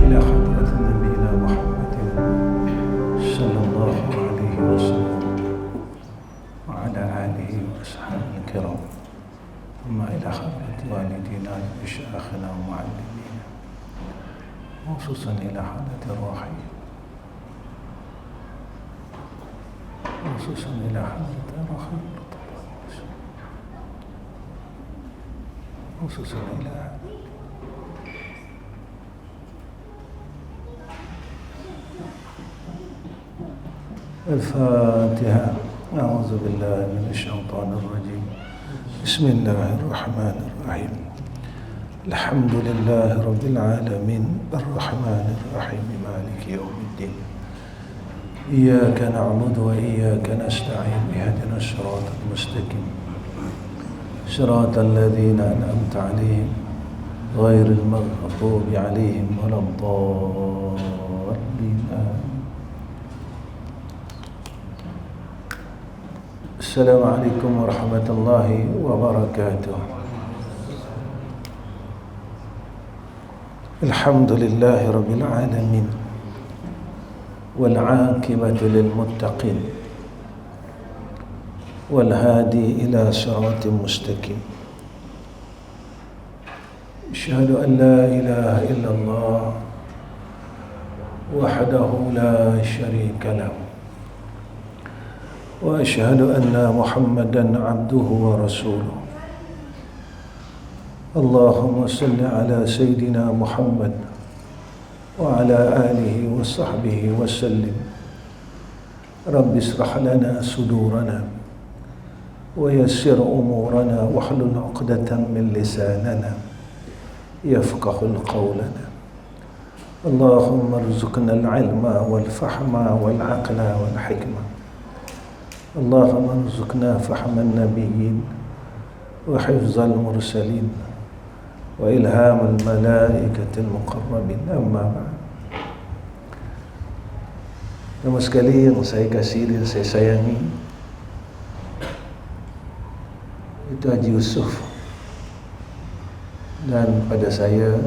إلى حضرة نبينا محمد صلى الله عليه وسلم وعلى آله وأصحابه الكرام، ثم إلى حضرة والدينا ومشايخنا ومعلمينا، وخصوصا إلى حضرة الروحي، وخصوصا إلى حضرة الروحي، خصوصا إلى الفاتحة. أعوذ بالله من الشيطان الرجيم. بسم الله الرحمن الرحيم. الحمد لله رب العالمين الرحمن الرحيم مالك يوم الدين. إياك نعبد وإياك نستعين اهدنا الصراط المستقيم صراط الذين أنعمت عليهم غير المغضوب عليهم ولا الضالين. السلام عليكم ورحمة الله وبركاته. الحمد لله رب العالمين والعاقبة للمتقين والهادي إلى صراط مستقيم. أشهد أن لا إله إلا الله وحده لا شريك له، وأشهد أن محمدا عبده ورسوله. اللهم صل على سيدنا محمد وعلى آله وصحبه وسلم. رب اشرح لنا صدورنا ويسر أمورنا واحلل عقدة من لساننا يفقه قولنا. اللهم ارزقنا العلم والفهم والعقل والحكمة. اللهم ارزقنا فهم النبيين وحفظ المرسلين وإلهام الملائكة المقربين. أما بعد. Nama sekali yang saya kasih dan saya sayangi, itu Haji Yusuf, dan pada saya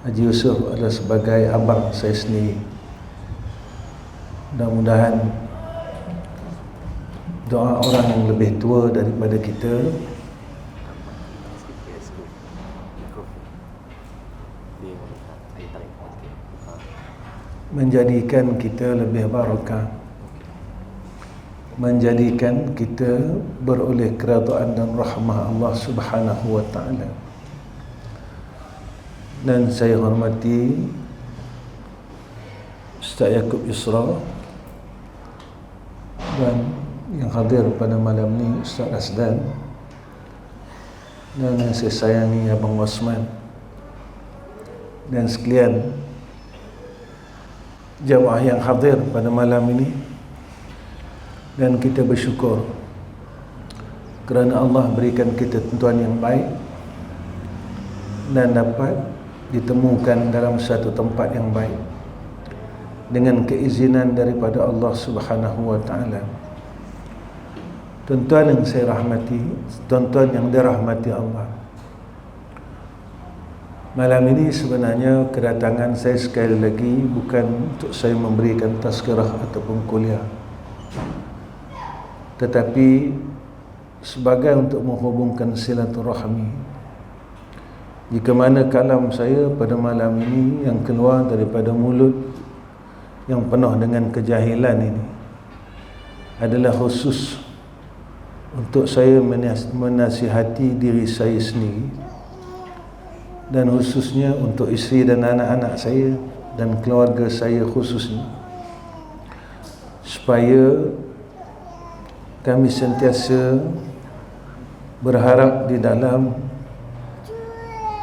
Haji Yusuf adalah sebagai abang saya sendiri. Mudah-mudahan doa orang yang lebih tua daripada kita menjadikan kita lebih barakah, menjadikan kita beroleh keridaan dan rahmah Allah Subhanahu wa taala. Dan saya hormati Ustaz Yaakob Yusra dan yang hadir pada malam ni Ustaz Asdan, dan yang saya sayangi Abang Osman, dan sekalian jamaah yang hadir pada malam ini. Dan kita bersyukur kerana Allah berikan kita tentuan yang baik dan dapat ditemukan dalam satu tempat yang baik dengan keizinan daripada Allah Subhanahu wa taala. Tuan-tuan yang saya rahmati, tuan-tuan yang dirahmati Allah, malam ini sebenarnya kedatangan saya sekali lagi bukan untuk saya memberikan tazkirah ataupun kuliah, tetapi sebagai untuk menghubungkan silaturahmi. Jika mana kalam saya pada malam ini yang keluar daripada mulut yang penuh dengan kejahilan ini adalah khusus untuk saya menasihati diri saya sendiri, dan khususnya untuk isteri dan anak-anak saya dan keluarga saya khususnya, supaya kami sentiasa berharap di dalam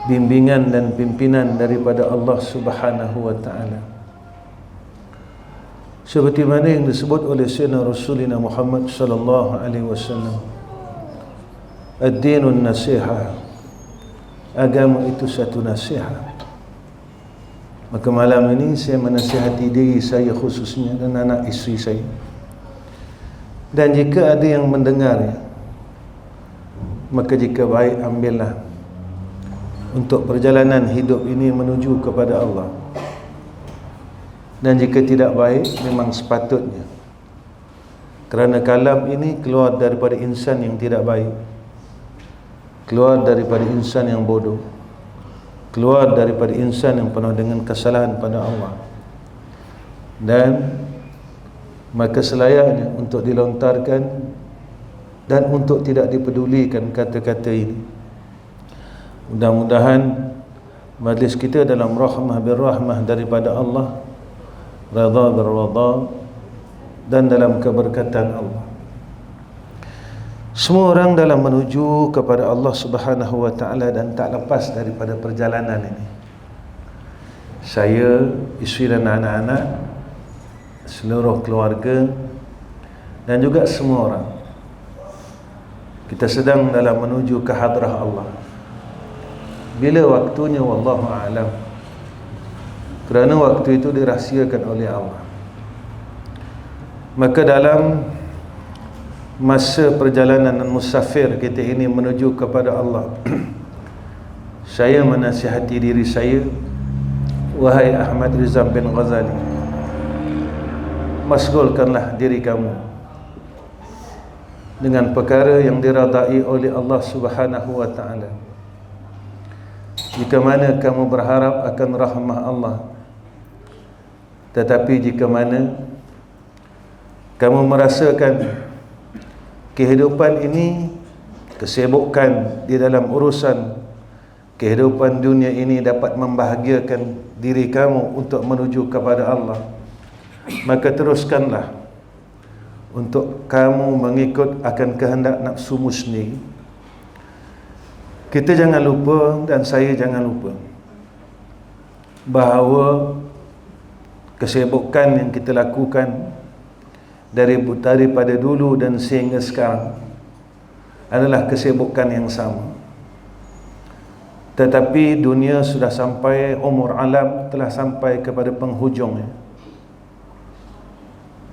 bimbingan dan pimpinan daripada Allah Subhanahu wa taala. Seperti mana yang disebut oleh Sayyidina Rasulina Muhammad sallallahu alaihi wasallam, ad-dinun nasiha, agama itu satu nasihat. Maka malam ini saya menasihati diri saya khususnya dan anak isteri saya. Dan jika ada yang mendengar, maka jika baik ambillah, untuk perjalanan hidup ini menuju kepada Allah. Dan jika tidak baik, memang sepatutnya, kerana kalam ini keluar daripada insan yang tidak baik, keluar daripada insan yang bodoh, keluar daripada insan yang penuh dengan kesalahan pada Allah. Dan maka selayaknya untuk dilontarkan dan untuk tidak dipedulikan kata-kata ini. Mudah-mudahan majlis kita dalam rahmah birrahmah daripada Allah, redha birredha, dan dalam keberkatan Allah. Semua orang dalam menuju kepada Allah Subhanahu wa taala dan tak lepas daripada perjalanan ini. Saya, isteri dan anak-anak, seluruh keluarga, dan juga semua orang, kita sedang dalam menuju ke hadrah Allah. Bila waktunya, wallahu a'lam, kerana waktu itu dirahsiakan oleh Allah. Maka dalam masa perjalanan musafir kita ini menuju kepada Allah, saya menasihati diri saya, wahai Ahmad Rizam bin Ghazali, masgulkanlah diri kamu dengan perkara yang diradai oleh Allah Subhanahu wa taala. Jika mana kamu berharap akan rahmah Allah, tetapi jika mana kamu merasakan kehidupan ini, kesibukan di dalam urusan kehidupan dunia ini dapat membahagiakan diri kamu untuk menuju kepada Allah, maka teruskanlah untuk kamu mengikut akan kehendak nafsumu sendiri. Kita jangan lupa, dan saya jangan lupa, bahawa kesibukan yang kita lakukan daripada dulu dan sehingga sekarang adalah kesibukan yang sama. Tetapi dunia sudah sampai, umur alam telah sampai kepada penghujungnya.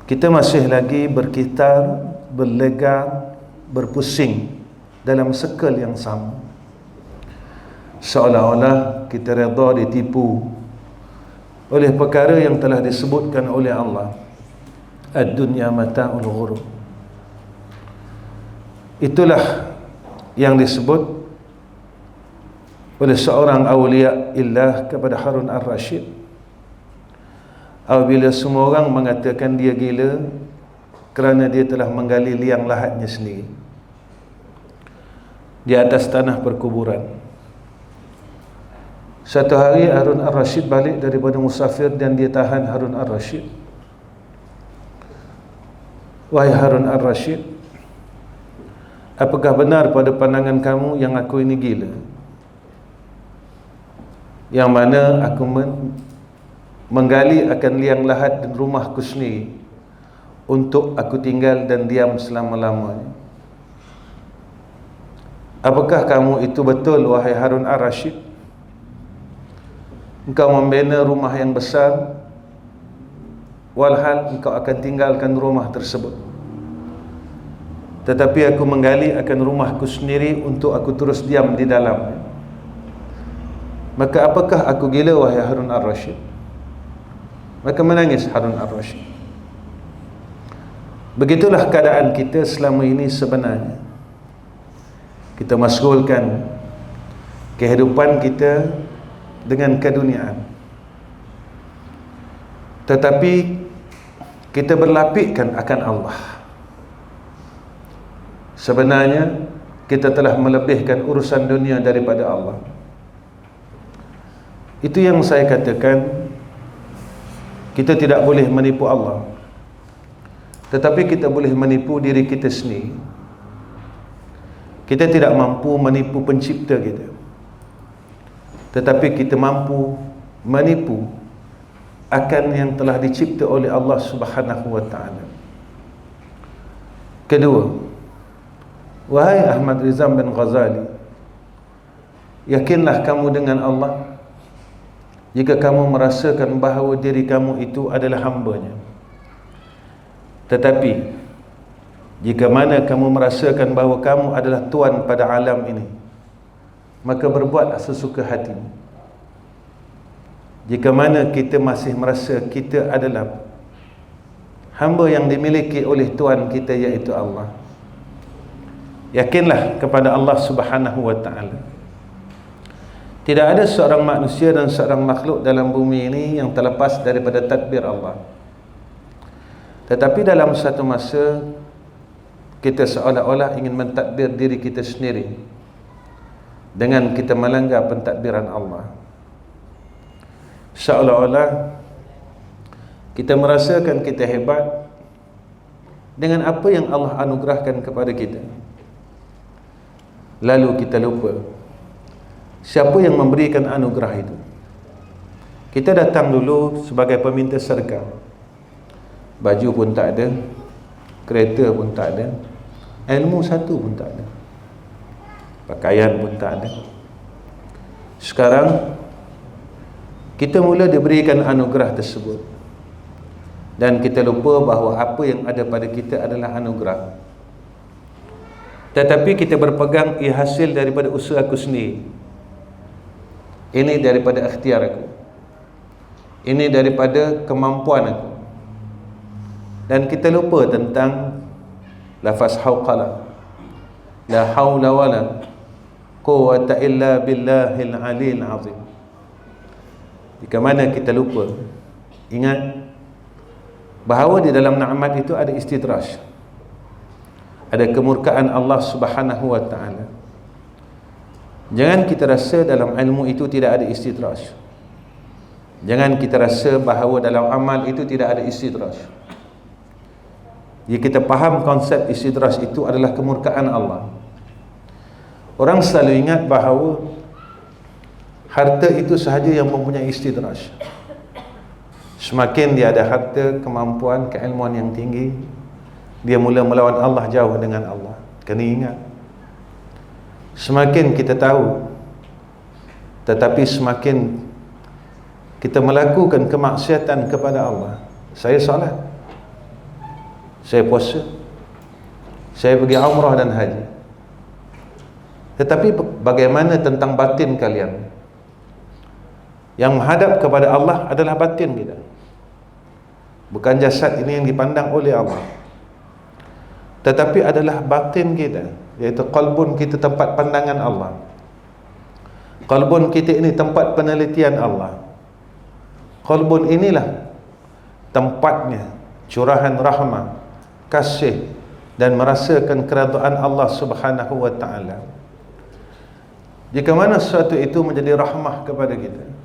Kita masih lagi berkitar, berlegar, berpusing dalam serkal yang sama, seolah-olah kita redha ditipu oleh perkara yang telah disebutkan oleh Allah, ad-dunya mata'ul ghurur. Itulah yang disebut oleh seorang awliya illah kepada Harun ar-Rasyid. Apabila semua orang mengatakan dia gila kerana dia telah menggali liang lahatnya sendiri di atas tanah perkuburan. Satu hari Harun ar-Rasyid balik daripada musafir dan dia tahan Harun ar-Rasyid. Wahai Harun ar-Rasyid, apakah benar pada pandangan kamu yang aku ini gila? Yang mana aku menggali akan liang lahat dan rumahku sendiri untuk aku tinggal dan diam selama-lamanya. Apakah kamu itu betul, wahai Harun ar-Rasyid? Engkau membina rumah yang besar, walhal engkau akan tinggalkan rumah tersebut, tetapi aku menggali akan rumahku sendiri untuk aku terus diam di dalam. Maka apakah aku gila, wahai Harun ar-Rasyid? Maka menangis Harun ar-Rasyid. Begitulah keadaan kita selama ini sebenarnya. Kita masgulkan kehidupan kita dengan keduniaan, tetapi kita berlapikkan akan Allah. Sebenarnya kita telah melebihkan urusan dunia daripada Allah. Itu yang saya katakan, kita tidak boleh menipu Allah, tetapi kita boleh menipu diri kita sendiri. Kita tidak mampu menipu pencipta kita, tetapi kita mampu menipu akan yang telah dicipta oleh Allah Subhanahu wa ta'ala. Kedua, wahai Ahmad Rizam bin Ghazali, yakinlah kamu dengan Allah jika kamu merasakan bahawa diri kamu itu adalah hamba-Nya. Tetapi jika mana kamu merasakan bahawa kamu adalah tuan pada alam ini, maka berbuatlah sesuka hatimu. Jika mana kita masih merasa kita adalah hamba yang dimiliki oleh Tuhan kita, iaitu Allah, yakinlah kepada Allah Subhanahu wa ta'ala. Tidak ada seorang manusia dan seorang makhluk dalam bumi ini yang terlepas daripada tadbir Allah. Tetapi dalam satu masa kita seolah-olah ingin mentadbir diri kita sendiri dengan kita melanggar pentadbiran Allah. Seolah-olah kita merasakan kita hebat dengan apa yang Allah anugerahkan kepada kita. Lalu kita lupa siapa yang memberikan anugerah itu. Kita datang dulu sebagai peminta sedekah, baju pun tak ada, kereta pun tak ada, ilmu satu pun tak ada, pakaian pun tak ada. Sekarang kita mula diberikan anugerah tersebut, dan kita lupa bahawa apa yang ada pada kita adalah anugerah. Tetapi kita berpegang ia hasil daripada usaha aku sendiri, ini daripada ikhtiar aku, ini daripada kemampuan aku. Dan kita lupa tentang lafaz hauqala, la haula wala quwwata illa billahil aliyil azim. Jika mana kita lupa, ingat bahawa di dalam nikmat itu ada istidraj, ada kemurkaan Allah Subhanahu wa ta'ala. Jangan kita rasa dalam ilmu itu tidak ada istidraj. Jangan kita rasa bahawa dalam amal itu tidak ada istidraj. Jika kita faham konsep istidraj itu adalah kemurkaan Allah, orang selalu ingat bahawa harta itu sahaja yang mempunyai istidraj. Semakin dia ada harta, kemampuan, keilmuan yang tinggi, dia mula melawan Allah, jauh dengan Allah. Kena ingat, semakin kita tahu, tetapi semakin kita melakukan kemaksiatan kepada Allah. Saya salat, saya puasa, saya pergi umrah dan haji, tetapi bagaimana tentang batin kalian? Yang menghadap kepada Allah adalah batin kita, bukan jasad ini yang dipandang oleh Allah, tetapi adalah batin kita, iaitu qalbun kita, tempat pandangan Allah. Qalbun kita ini tempat penelitian Allah. Qalbun inilah tempatnya curahan rahmah, kasih, dan merasakan keredaan Allah Subhanahu wa ta'ala. Jika mana sesuatu itu menjadi rahmah kepada kita,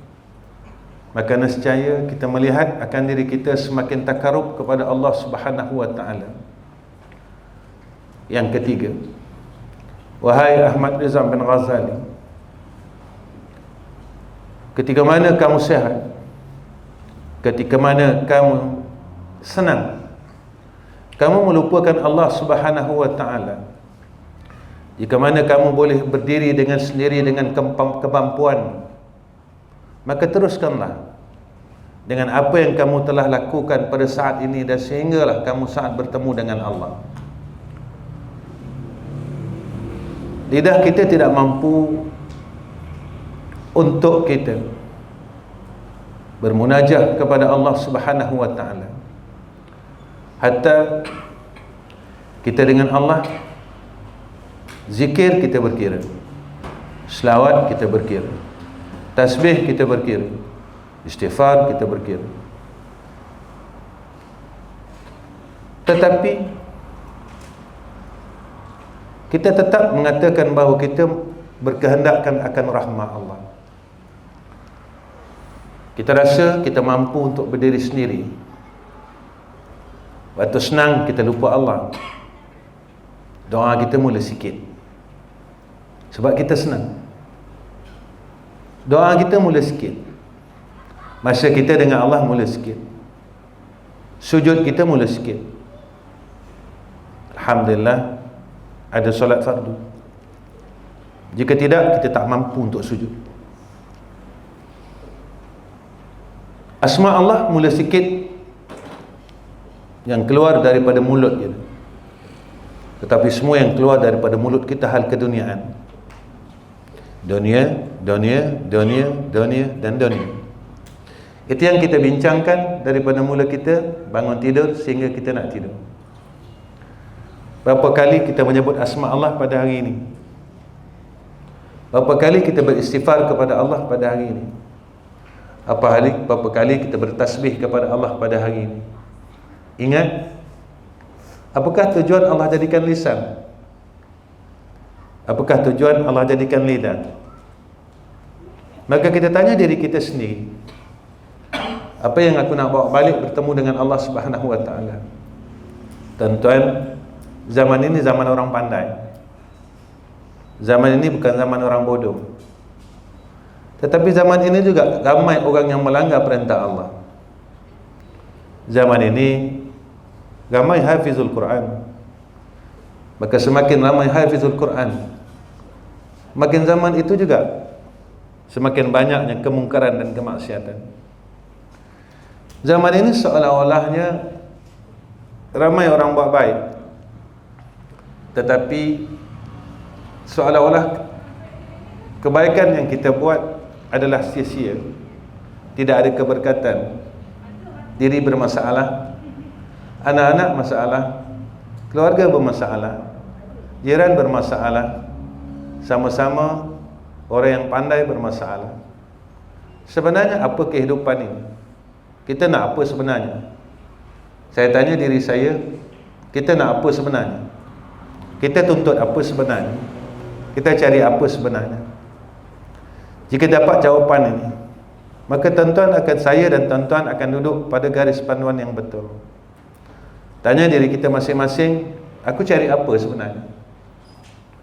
maka nescaya kita melihat akan diri kita semakin takarub kepada Allah Subhanahu wa ta'ala. Yang ketiga, wahai Ahmad Rizal bin Ghazali, ketika mana kamu sehat, ketika mana kamu senang, kamu melupakan Allah Subhanahu wa ta'ala, jika mana kamu boleh berdiri dengan sendiri dengan kemampuan, maka teruskanlah dengan apa yang kamu telah lakukan pada saat ini, dan sehinggalah kamu saat bertemu dengan Allah. Lidah kita tidak mampu untuk kita bermunajat kepada Allah Subhanahu wa ta'ala. Hatta kita dengan Allah, zikir kita berkira, selawat kita berkira, tasbih kita berkira, istighfar kita berkira. Tetapi kita tetap mengatakan bahawa kita berkehendakkan akan rahmat Allah. Kita rasa kita mampu untuk berdiri sendiri. Waktu senang kita lupa Allah, doa kita mula sikit, sebab kita senang. Doa kita mula sikit, masa kita dengan Allah mula sikit, sujud kita mula sikit. Alhamdulillah ada solat fardu. Jika tidak, kita tak mampu untuk sujud. Asma Allah mula sikit yang keluar daripada mulut kita, tetapi semua yang keluar daripada mulut kita hal keduniaan. Dunia, dunia, dunia, dunia dan dunia. Itu yang kita bincangkan daripada mula kita bangun tidur sehingga kita nak tidur. Berapa kali kita menyebut asma Allah pada hari ini? Berapa kali kita beristighfar kepada Allah pada hari ini? Berapa kali kita bertasbih kepada Allah pada hari ini? Ingat, apakah tujuan Allah jadikan lisan? Apakah tujuan Allah jadikan lidah? Maka kita tanya diri kita sendiri, apa yang aku nak bawa balik bertemu dengan Allah Subhanahu wa ta'ala? Tuan-tuan, zaman ini zaman orang pandai. Zaman ini bukan zaman orang bodoh. Tetapi zaman ini juga ramai orang yang melanggar perintah Allah. Zaman ini ramai hafizul Quran. Maka semakin ramai hafizul Quran, makin zaman itu juga semakin banyaknya kemungkaran dan kemaksiatan. Zaman ini seolah-olahnya ramai orang buat baik, tetapi seolah-olah kebaikan yang kita buat adalah sia-sia, tidak ada keberkatan. Diri bermasalah, anak-anak masalah, keluarga bermasalah, jiran bermasalah, sama-sama orang yang pandai bermasalah. Sebenarnya apa kehidupan ini? Kita nak apa sebenarnya? Saya tanya diri saya, kita nak apa sebenarnya? Kita tuntut apa sebenarnya? Kita cari apa sebenarnya? Jika dapat jawapan ini, maka tuan-tuan akan, saya dan tuan-tuan akan duduk pada garis panduan yang betul. Tanya diri kita masing-masing, aku cari apa sebenarnya?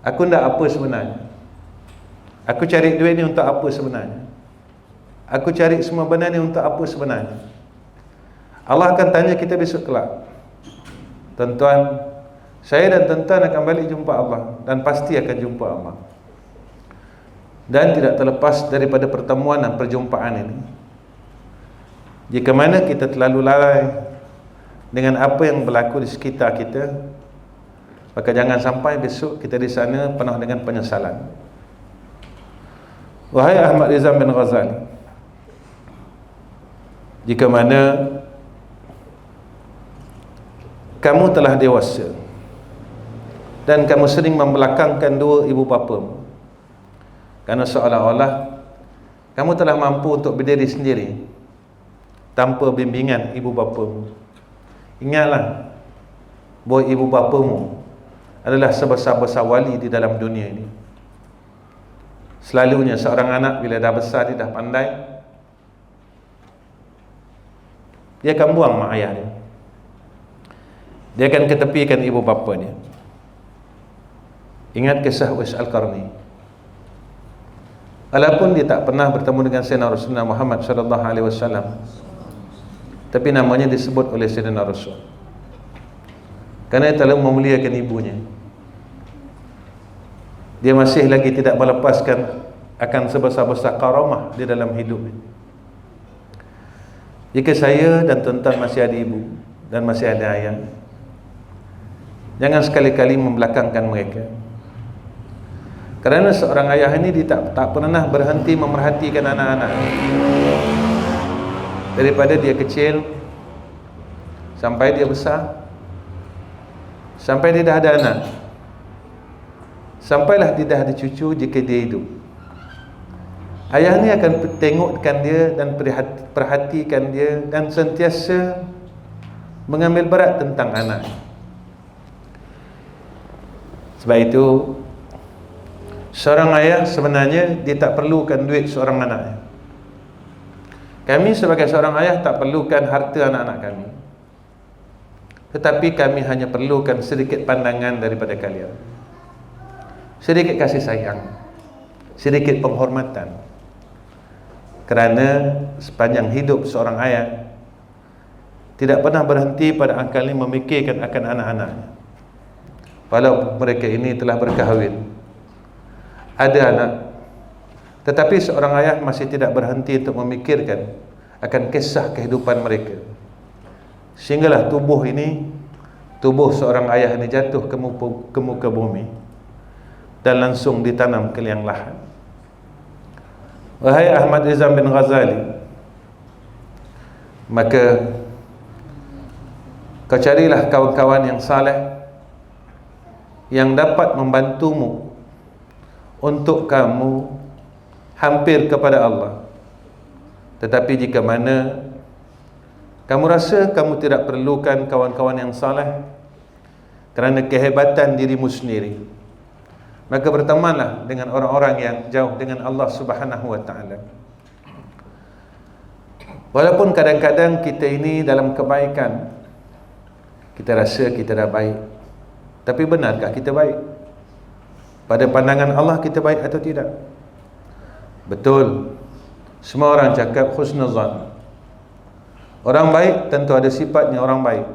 Aku nak apa sebenarnya? Aku cari duit ni untuk apa sebenarnya? Aku cari semua benda ni untuk apa sebenarnya? Allah akan tanya kita besok kelak. Tuan-tuan, saya dan tuan-tuan akan balik jumpa Allah, dan pasti akan jumpa Allah. Dan tidak terlepas daripada pertemuan dan perjumpaan ini, jika mana kita terlalu lalai dengan apa yang berlaku di sekitar kita, maka jangan sampai besok kita di sana penuh dengan penyesalan. Wahai Ahmad Rizal bin Ghazali, jika mana kamu telah dewasa dan kamu sering membelakangkan dua ibu bapamu, kerana seolah-olah kamu telah mampu untuk berdiri sendiri tanpa bimbingan ibu bapamu. Ingatlah bahawa ibu bapamu adalah sebesar-besar wali di dalam dunia ini. Selalunya seorang anak bila dah besar, dia dah pandai, dia akan buang mak ayah dia. Dia akan ketepikan ibu bapanya. Ingat kisah Uwais Al-Qarni. Walaupun dia tak pernah bertemu dengan Sayyidina Rasulullah Muhammad sallallahu alaihi wasallam, tapi namanya disebut oleh Sayyidina Rasul kerana dia telah memuliakan ibunya. Dia masih lagi tidak melepaskan akan sebesar-besar karamah di dalam hidupnya. Jika saya dan tuan-tuan masih ada ibu dan masih ada ayah, jangan sekali-kali membelakangkan mereka. Kerana seorang ayah ini dia tak pernah berhenti memerhatikan anak-anak. Daripada dia kecil sampai dia besar, sampai dia dah ada anak, sampailah dia dah ada cucu jika dia hidup. Ayah ni akan tengokkan dia dan perhatikan dia dan sentiasa mengambil berat tentang anak. Sebab itu seorang ayah sebenarnya dia tak perlukan duit seorang anak. Kami sebagai seorang ayah tak perlukan harta anak-anak kami, tetapi kami hanya perlukan sedikit pandangan daripada kalian, sedikit kasih sayang, sedikit penghormatan. Kerana sepanjang hidup seorang ayah tidak pernah berhenti pada angka ini memikirkan akan anak-anaknya. Walau mereka ini telah berkahwin, ada anak, tetapi seorang ayah masih tidak berhenti untuk memikirkan akan kisah kehidupan mereka, sehinggalah tubuh seorang ayah ini jatuh ke muka bumi dan langsung ditanam ke liang lahat. Wahai Ahmad Rizal bin Ghazali, maka kau carilah kawan-kawan yang saleh yang dapat membantumu untuk kamu hampir kepada Allah. Tetapi jika mana kamu rasa kamu tidak perlukan kawan-kawan yang saleh kerana kehebatan dirimu sendiri, maka bertemanlah dengan orang-orang yang jauh dengan Allah Subhanahu wa taala. Walaupun kadang-kadang kita ini dalam kebaikan, kita rasa kita dah baik, tapi benarkah kita baik? Pada pandangan Allah kita baik atau tidak? Betul, semua orang cakap husnuzan. Orang baik tentu ada sifatnya orang baik.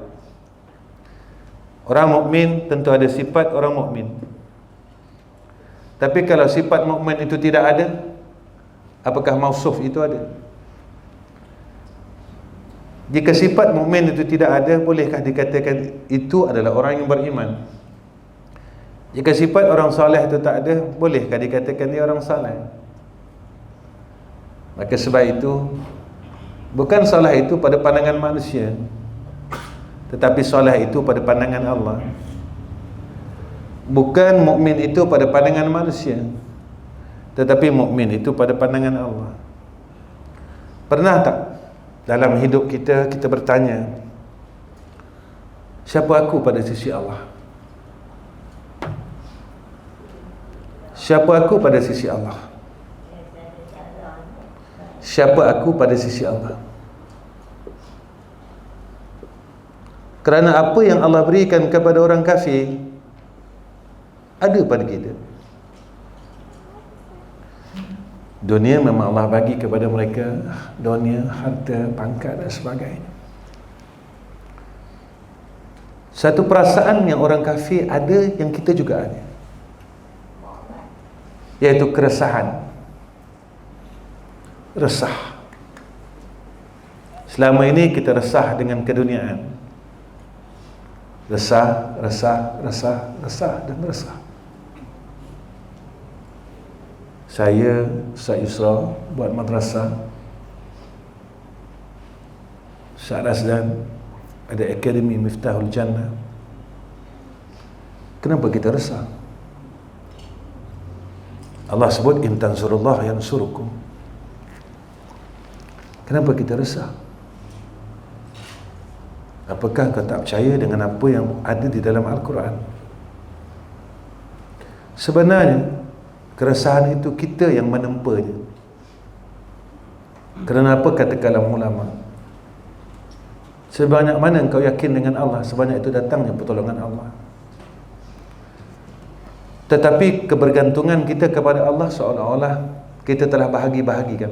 Orang mukmin tentu ada sifat orang mukmin. Tapi kalau sifat mukmin itu tidak ada, apakah mausuf itu ada? Jika sifat mukmin itu tidak ada, bolehkah dikatakan itu adalah orang yang beriman? Jika sifat orang saleh itu tak ada, bolehkah dikatakan dia orang saleh? Maka sebab itu, bukan saleh itu pada pandangan manusia, tetapi saleh itu pada pandangan Allah. Bukan mukmin itu pada pandangan manusia, tetapi mukmin itu pada pandangan Allah. Pernah tak dalam hidup kita, kita bertanya, siapa aku pada sisi Allah? Siapa aku pada sisi Allah? Siapa aku pada sisi Allah? Kerana apa yang Allah berikan kepada orang kafir ada pada kita. Dunia memang Allah bagi kepada mereka, dunia, harta, pangkat dan sebagainya. Satu perasaan yang orang kafir ada, yang kita juga ada, iaitu keresahan. Resah. Selama ini kita resah dengan keduniaan. Resah, resah, resah, resah dan resah. Saya, Ustaz Yusra, buat madrasah. Ustaz Razdan ada Akademi Miftahul Jannah. Kenapa kita resah? Allah sebut in tansurullah yansurukum. Kenapa kita resah? Apakah kau tak percaya dengan apa yang ada di dalam Al-Quran? Sebenarnya keresahan itu kita yang menempanya. Kerana apa kata kalam ulama? Sebanyak mana engkau yakin dengan Allah, sebanyak itu datangnya pertolongan Allah. Tetapi kebergantungan kita kepada Allah seolah-olah kita telah bahagi-bahagikan.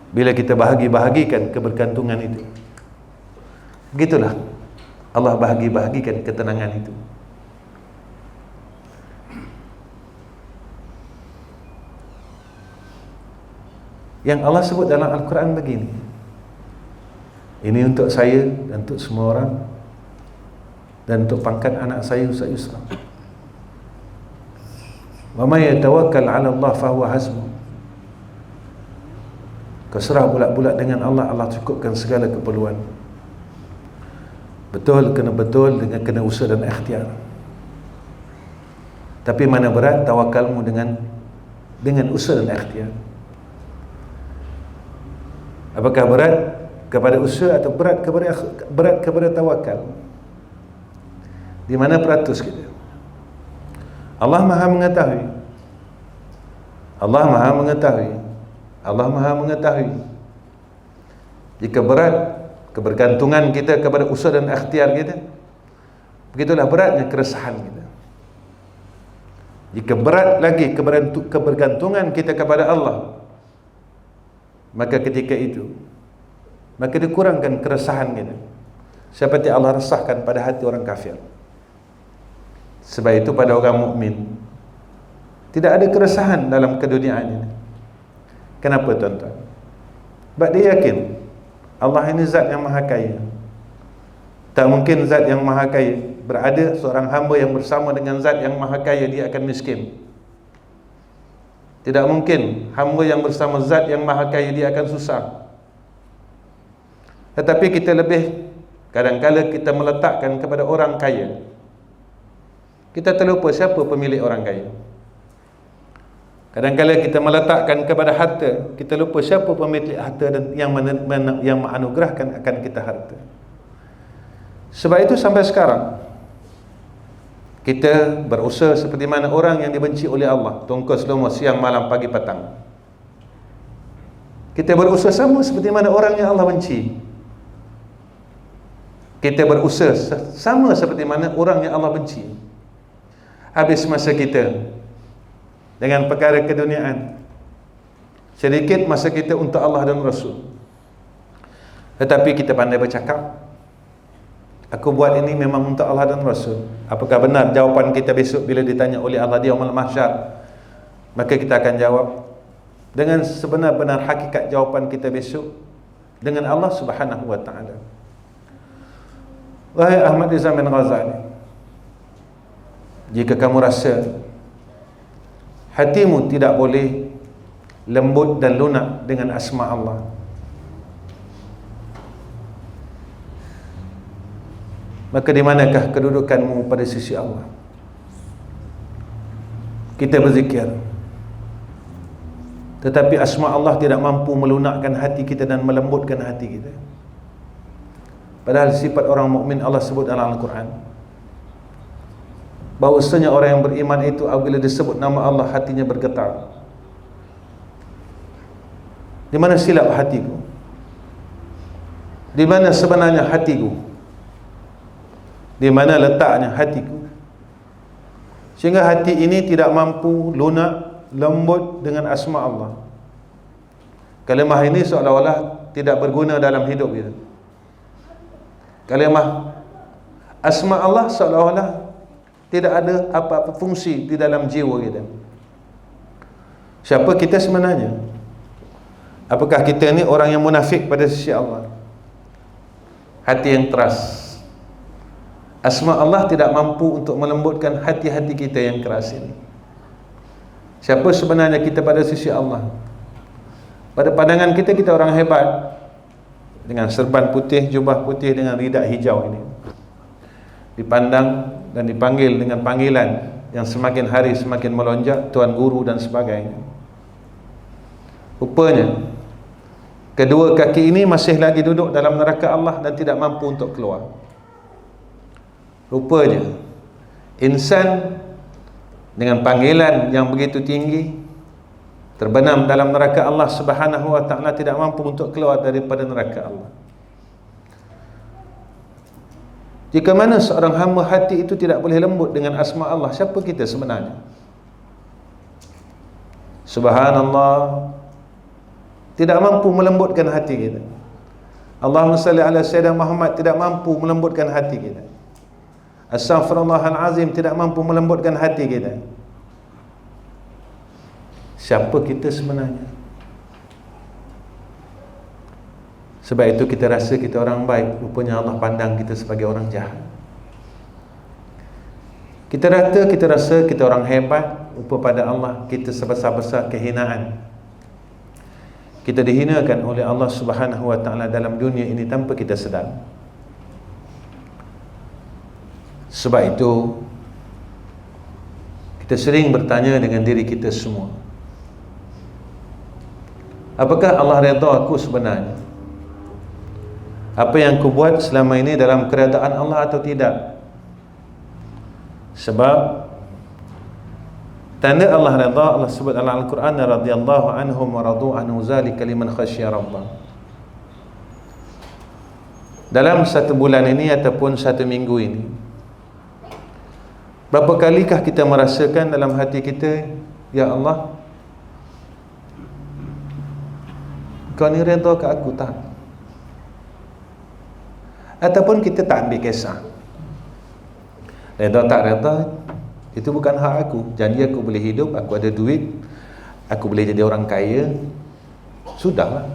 Bila kita bahagi-bahagikan kebergantungan itu, begitulah Allah bahagi-bahagikan ketenangan itu. Yang Allah sebut dalam Al-Quran begini, ini untuk saya dan untuk semua orang, dan untuk pangkat anak saya Ustaz Yusra. Wa may yatawakkal 'ala Allah fa huwa hasbuh. Kau serah bulat-bulat dengan Allah, Allah cukupkan segala keperluan. Betul, kena betul dengan kena usaha dan ikhtiar. Tapi mana berat tawakalmu dengan usaha dan ikhtiar? Apakah berat kepada usaha atau berat kepada tawakal? Di mana peratus kita? Allah Maha mengetahui. Allah Maha mengetahui. Allah Maha mengetahui. Jika berat kebergantungan kita kepada usaha dan ikhtiar kita, begitulah beratnya keresahan kita. Jika berat lagi kebergantungan kita kepada Allah, maka ketika itu, maka dikurangkan keresahan kita, seperti Allah resahkan pada hati orang kafir. Sebab itu pada orang mukmin tidak ada keresahan dalam keduniaan ini. Kenapa tuan-tuan? Sebab dia yakin Allah ini zat yang maha kaya. Tak mungkin zat yang maha kaya berada seorang hamba yang bersama dengan zat yang maha kaya dia akan miskin. Tidak mungkin hamba yang bersama zat yang maha kaya dia akan susah. Tetapi kita lebih, kadang-kadang kita meletakkan kepada orang kaya. Kita terlupa siapa pemilik orang kaya. Kadang-kadang kita meletakkan kepada harta, kita lupa siapa pemilik harta dan yang menganugerahkan akan kita harta. Sebab itu sampai sekarang kita berusaha seperti mana orang yang dibenci oleh Allah, tongkos loma siang malam pagi petang. Kita berusaha sama seperti mana orang yang Allah benci. Kita berusaha sama seperti mana orang yang Allah benci. Habis masa kita dengan perkara keduniaan, sedikit masa kita untuk Allah dan Rasul. Tetapi kita pandai bercakap, aku buat ini memang untuk Allah dan Rasul. Apakah benar jawapan kita besok bila ditanya oleh Allah di yaumul mahsyar? Maka kita akan jawab dengan sebenar-benar hakikat jawapan kita besok dengan Allah Subhanahu wa taala. Wahai Ahmad Rizal bin Ghazali, jika kamu rasa hatimu tidak boleh lembut dan lunak dengan asma Allah, maka di manakah kedudukanmu pada sisi Allah? Kita berzikir, tetapi asma Allah tidak mampu melunakkan hati kita dan melembutkan hati kita. Padahal sifat orang mukmin Allah sebut dalam Al-Quran, bahawasanya orang yang beriman itu apabila disebut nama Allah hatinya bergetar. Di mana silap hatiku? Di mana sebenarnya hatiku? Di mana letaknya hatiku? Sehingga hati ini tidak mampu lunak, lembut dengan asma Allah. Kalimah ini seolah-olah tidak berguna dalam hidup kita. Kalimah asma Allah seolah-olah tidak ada apa-apa fungsi di dalam jiwa kita. Siapa kita sebenarnya? Apakah kita ni orang yang munafik pada sisi Allah? Hati yang keras. Asma Allah tidak mampu untuk melembutkan hati-hati kita yang keras ini. Siapa sebenarnya kita pada sisi Allah? Pada pandangan kita, kita orang hebat, dengan serban putih, jubah putih dengan ridak hijau ini, dipandang dan dipanggil dengan panggilan yang semakin hari semakin melonjak, tuan guru dan sebagainya. Rupanya kedua kaki ini masih lagi duduk dalam neraka Allah dan tidak mampu untuk keluar. Rupanya insan dengan panggilan yang begitu tinggi terbenam dalam neraka Allah Subhanahu wa taala tidak mampu untuk keluar daripada neraka Allah. Jika mana seorang hamba hati itu tidak boleh lembut dengan asma Allah, siapa kita sebenarnya? Subhanallah, tidak mampu melembutkan hati kita. Allahumma salli ala Sayyidina Muhammad tidak mampu melembutkan hati kita. Astaghfirullahalazim tidak mampu melembutkan hati kita. Siapa kita sebenarnya? Sebab itu kita rasa kita orang baik, rupanya Allah pandang kita sebagai orang jahat. Kita rasa kita orang hebat, rupa pada Allah kita sebesar-besar kehinaan. Kita dihinakan oleh Allah Subhanahu wa taala dalam dunia ini tanpa kita sedar. Sebab itu kita sering bertanya dengan diri kita semua, apakah Allah redha aku sebenarnya? Apa yang aku buat selama ini dalam keredaan Allah atau tidak? Sebab tanda Allah redha, Allah sebut dalam Al-Quran, radhiyallahu anhum wa radu anhu zalika liman khasyiya rabbah. Dalam satu bulan ini ataupun satu minggu ini, berapa kalikah kita merasakan dalam hati kita, ya Allah, Kau ni redha ke aku tak? Ataupun kita tak ambil kisah, redha tak redha itu bukan hak aku. Janji aku boleh hidup, aku ada duit, aku boleh jadi orang kaya, sudahlah.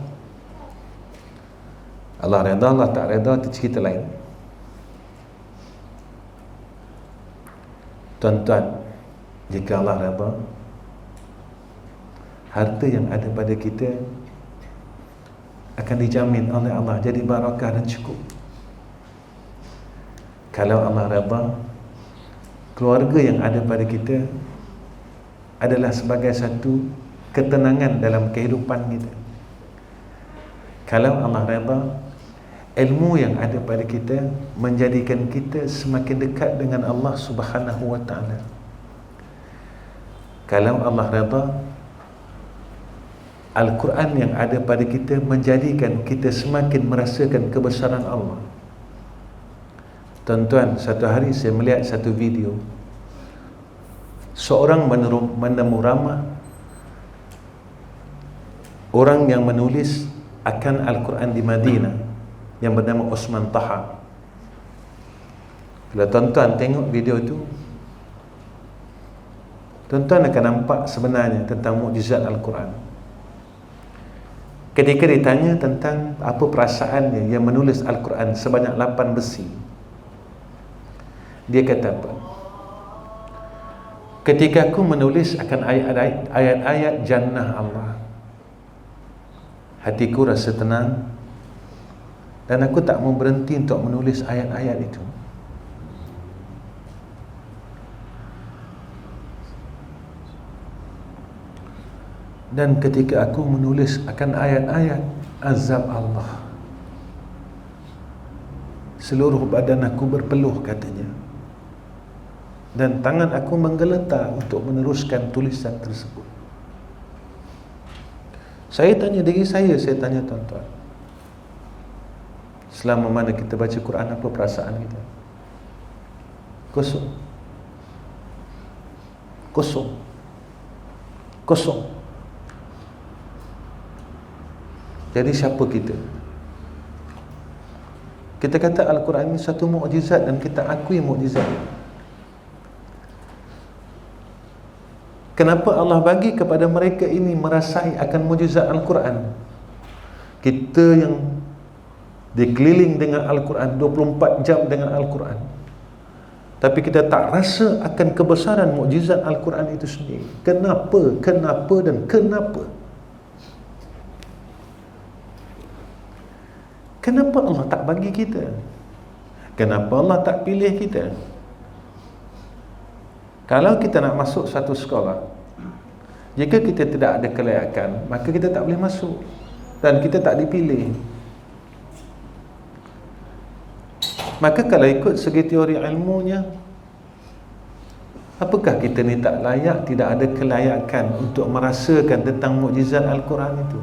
Allah redha, Allah tak redha itu cerita lain. Tuan-tuan, jika Allah redha, harta yang ada pada kita akan dijamin oleh Allah jadi barakah dan cukup. Kalau Allah redha, keluarga yang ada pada kita adalah sebagai satu ketenangan dalam kehidupan kita. Kalau Allah redha, ilmu yang ada pada kita menjadikan kita semakin dekat dengan Allah Subhanahu wa ta'ala. Kalau Allah redha, Al-Quran yang ada pada kita menjadikan kita semakin merasakan kebesaran Allah. Tuan-tuan, satu hari saya melihat satu video, seorang menemu ramah orang yang menulis akan Al-Quran di Madinah yang bernama Osman Taha. Kalau tuan-tuan tengok video itu, tuan-tuan akan nampak sebenarnya tentang mukjizat Al-Quran. Ketika ditanya tentang apa perasaannya yang menulis Al-Quran sebanyak 8 besi, dia kata apa? Ketika aku menulis akan ayat-ayat jannah Allah, hatiku rasa tenang dan aku tak mau berhenti untuk menulis ayat-ayat itu. Dan ketika aku menulis akan ayat-ayat azab Allah, seluruh badan aku berpeluh, katanya, dan tangan aku menggeletar untuk meneruskan tulisan tersebut. Saya tanya diri saya tanya tuan-tuan, selama mana kita baca Quran, apa perasaan kita? Kosong. Kosong. Kosong. Jadi siapa kita? Kita kata Al-Quran ini satu mukjizat dan kita akui mukjizat. Kenapa Allah bagi kepada mereka ini merasai akan mukjizat Al-Quran? Kita yang dikeliling dengan Al-Quran, 24 jam dengan Al-Quran, tapi kita tak rasa akan kebesaran mukjizat Al-Quran itu sendiri. Kenapa? Kenapa dan kenapa? Kenapa Allah tak bagi kita? Kenapa Allah tak pilih kita? Kalau kita nak masuk satu sekolah, jika kita tidak ada kelayakan, maka kita tak boleh masuk dan kita tak dipilih. Maka kalau ikut segi teori ilmunya, apakah kita ni tak layak, tidak ada kelayakan untuk merasakan tentang mukjizat Al-Quran itu?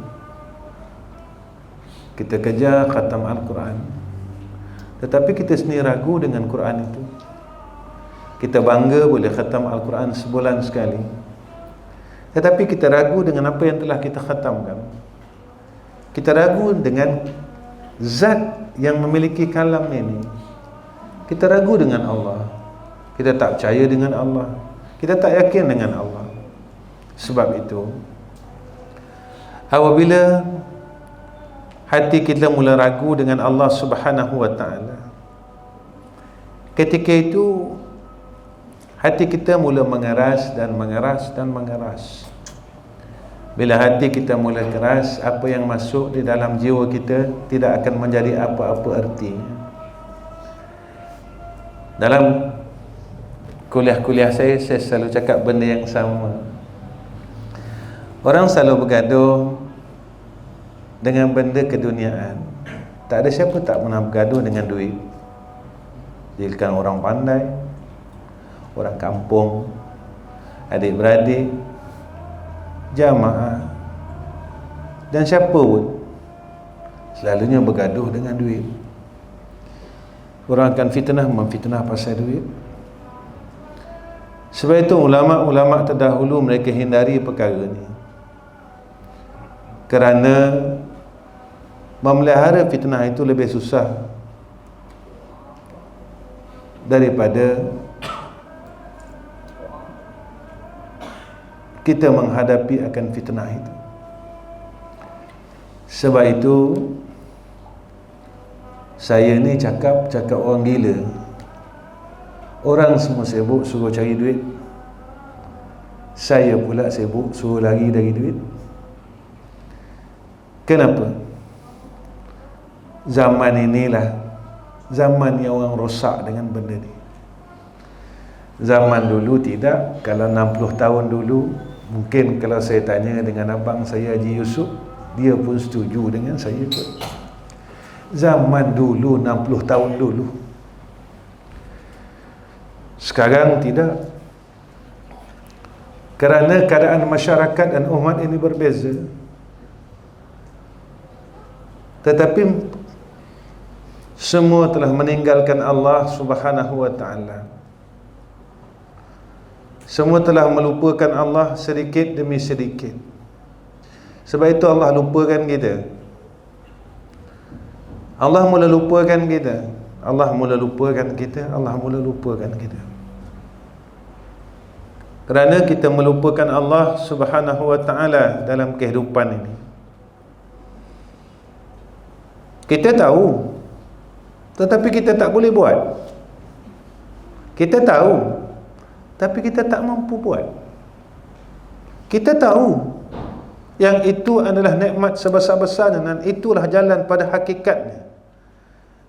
Kita kejar khatam Al-Quran, tetapi kita sendiri ragu dengan Quran itu. Kita bangga boleh khatam Al-Quran sebulan sekali, tetapi kita ragu dengan apa yang telah kita khatamkan. Kita ragu dengan zat yang memiliki kalam ini. Kita ragu dengan Allah. Kita tak percaya dengan Allah. Kita tak yakin dengan Allah. Sebab itu, apabila hati kita mula ragu dengan Allah Subhanahu wa ta'ala, ketika itu hati kita mula mengeras dan mengeras dan mengeras. Bila hati kita mula keras, apa yang masuk di dalam jiwa kita tidak akan menjadi apa-apa artinya. Dalam kuliah-kuliah saya selalu cakap benda yang sama. Orang selalu bergaduh dengan benda keduniaan. Tak ada siapa tak pernah bergaduh dengan duit. Jika orang pandai, orang kampung, adik-beradik, jamaah, dan siapa pun, selalunya bergaduh dengan duit. Orang akan memfitnah pasal duit. Sebab itu ulama-ulama terdahulu mereka hindari perkara ini, kerana memelihara fitnah itu lebih susah daripada kita menghadapi akan fitnah itu. Sebab itu saya ni cakap orang gila. Orang semua sibuk suruh cari duit, saya pula sibuk suruh lari dari duit. Kenapa? Zaman inilah zaman yang orang rosak dengan benda ni. Zaman dulu tidak. Kalau 60 tahun dulu, mungkin kalau saya tanya dengan abang saya Haji Yusuf, dia pun setuju dengan saya kot. Zaman dulu, 60 tahun dulu. Sekarang tidak. Kerana keadaan masyarakat dan umat ini berbeza. Tetapi semua telah meninggalkan Allah Subhanahu wa ta'ala. Semua telah melupakan Allah sedikit demi sedikit. Sebab itu Allah lupakan kita. Allah mula lupakan kita. Allah mula lupakan kita. Allah mula lupakan kita. Kerana kita melupakan Allah Subhanahu wa ta'ala dalam kehidupan ini. Kita tahu, tetapi kita tak boleh buat. Kita tahu, tapi kita tak mampu buat. Kita tahu yang itu adalah nikmat sebesar-besarnya dan itulah jalan pada hakikatnya,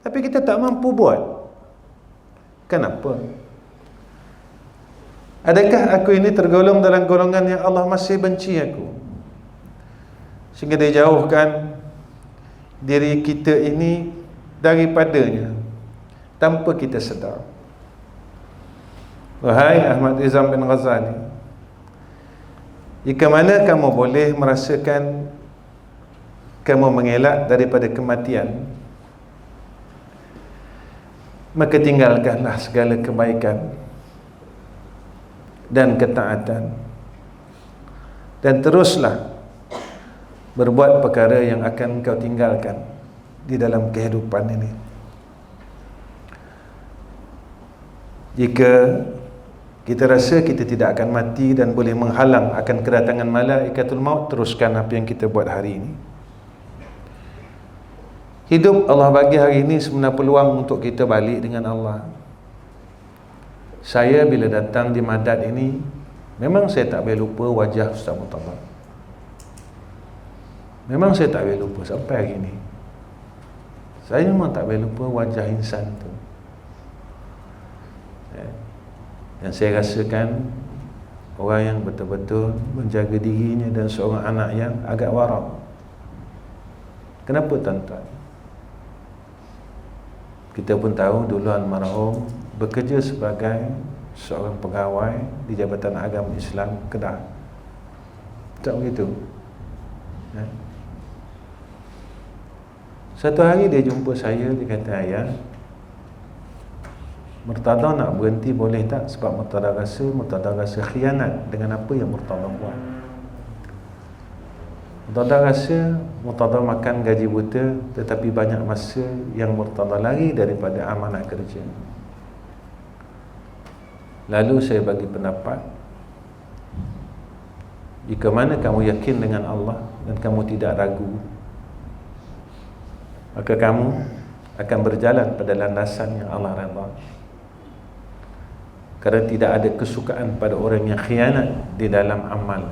tapi kita tak mampu buat. Kenapa? Adakah aku ini tergolong dalam golongan yang Allah masih benci aku, sehingga dia jauhkan diri kita ini daripadanya tanpa kita sedar? Wahai Ahmad Izam bin Ghazali, jika mana kamu boleh merasakan kamu mengelak daripada kematian, maka tinggalkanlah segala kebaikan dan ketaatan, dan teruslah berbuat perkara yang akan kau tinggalkan di dalam kehidupan ini. Jika kita rasa kita tidak akan mati dan boleh menghalang akan kedatangan malaikatul maut, teruskan apa yang kita buat hari ini. Hidup Allah bagi hari ini sebenarnya peluang untuk kita balik dengan Allah. Saya bila datang di Madad ini, memang saya tak boleh lupa wajah Ustaz Murtada. Memang saya tak boleh lupa sampai hari ini. Saya memang tak boleh lupa wajah insan tu. Yang saya rasakan orang yang betul-betul menjaga dirinya dan seorang anak yang agak warak. Kenapa tuan-tuan? Kita pun tahu dulu almarhum bekerja sebagai seorang pegawai di Jabatan Agama Islam Kedah. Tak begitu? Satu hari dia jumpa saya, dia kata, ayah, Murtada nak berhenti boleh tak? Sebab Murtada rasa khianat dengan apa yang Murtada buat. Murtada rasa Murtada makan gaji buta, tetapi banyak masa yang Murtada lari daripada amanah kerja. Lalu saya bagi pendapat, jika mana kamu yakin dengan Allah dan kamu tidak ragu, maka kamu akan berjalan pada landasan yang Allah redha. Kerana tidak ada kesukaan pada orang yang khianat di dalam amal.